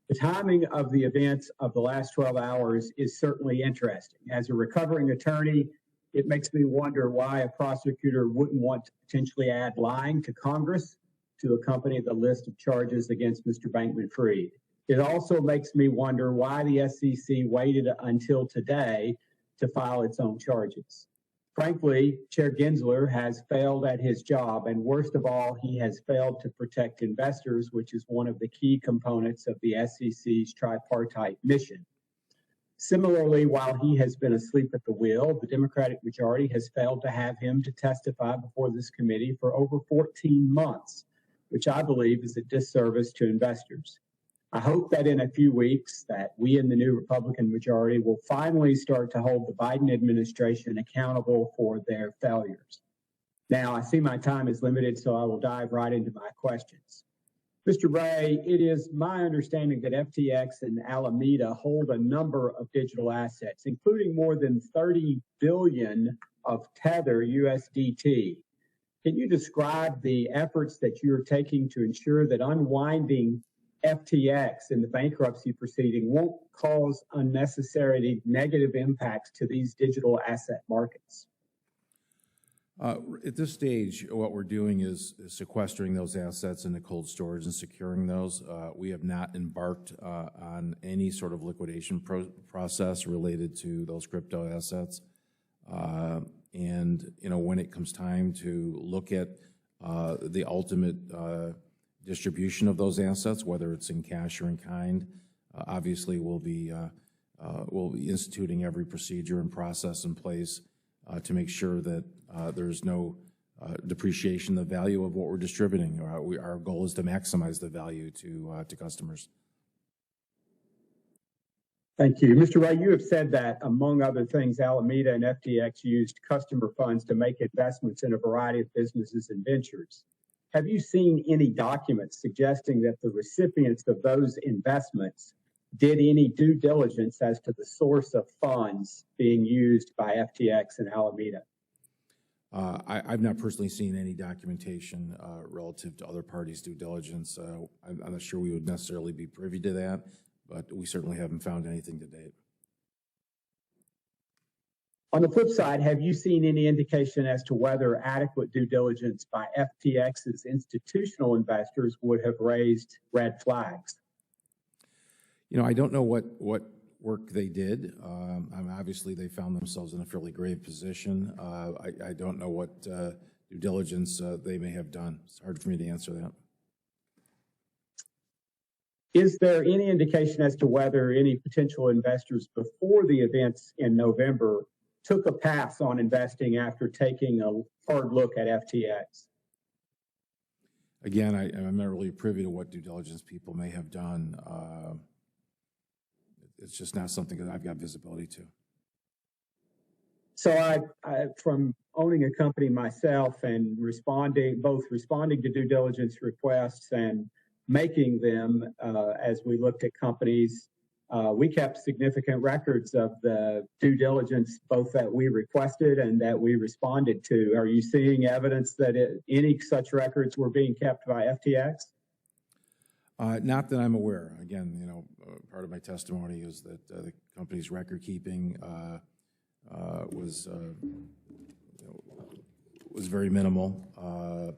The timing of the events of the last 12 hours is certainly interesting. As a recovering attorney, it makes me wonder why a prosecutor wouldn't want to potentially add lying to Congress to accompany the list of charges against Mr. Bankman Fried. It also makes me wonder why the SEC waited until today to file its own charges. Frankly, Chair Gensler has failed at his job, and worst of all, he has failed to protect investors, which is one of the key components of the SEC's tripartite mission. Similarly, while he has been asleep at the wheel, the Democratic majority has failed to have him to testify before this committee for over 14 months, which I believe is a disservice to investors. I hope that in a few weeks that we in the new Republican majority will finally start to hold the Biden administration accountable for their failures. Now, I see my time is limited, so I will dive right into my questions. Mr. Ray, it is my understanding that FTX and Alameda hold a number of digital assets, including more than 30 billion of Tether USDT. Can you describe the efforts that you're taking to ensure that unwinding FTX in the bankruptcy proceeding won't cause unnecessary negative impacts to these digital asset markets? At this stage, what we're doing is sequestering those assets into cold storage and securing those. We have not embarked on any sort of liquidation process related to those crypto assets. And when it comes time to look at the ultimate distribution of those assets, whether it's in cash or in kind, obviously we'll be instituting every procedure and process in place to make sure that there's no depreciation of the value of what we're distributing. Our goal is to maximize the value to customers. Thank you. Mr. Ray, you have said that, among other things, Alameda and FTX used customer funds to make investments in a variety of businesses and ventures. Have you seen any documents suggesting that the recipients of those investments did any due diligence as to the source of funds being used by FTX and Alameda? I've not personally seen any documentation relative to other parties' due diligence. I'm not sure we would necessarily be privy to that, but we certainly haven't found anything to date. On the flip side, have you seen any indication as to whether adequate due diligence by FTX's institutional investors would have raised red flags? I don't know what work they did. Obviously, they found themselves in a fairly grave position. I don't know what due diligence they may have done. It's hard for me to answer that. Is there any indication as to whether any potential investors before the events in November took a pass on investing after taking a hard look at FTX? Again, I'm not really privy to what due diligence people may have done. It's just not something that I've got visibility to. So I from owning a company myself and both responding to due diligence requests and making them as we looked at companies, we kept significant records of the due diligence, both that we requested and that we responded to. Are you seeing evidence that any such records were being kept by FTX? Not that I'm aware. Again, part of my testimony is that the company's record keeping was very minimal.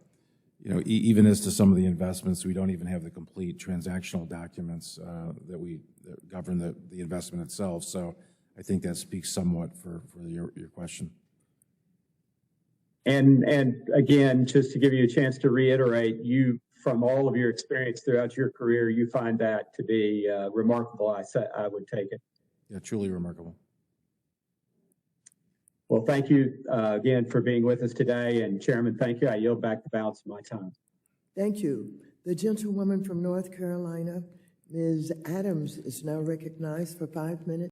Even as to some of the investments, we don't even have the complete transactional documents that govern the investment itself. So I think that speaks somewhat for your question. And again, just to give you a chance to reiterate, from all of your experience throughout your career, you find that to be remarkable, I would take it. Yeah, truly remarkable. Well, thank you again for being with us today. And Chairman, thank you. I yield back the balance of my time. Thank you. The gentlewoman from North Carolina, Ms. Adams, is now recognized for 5 minutes.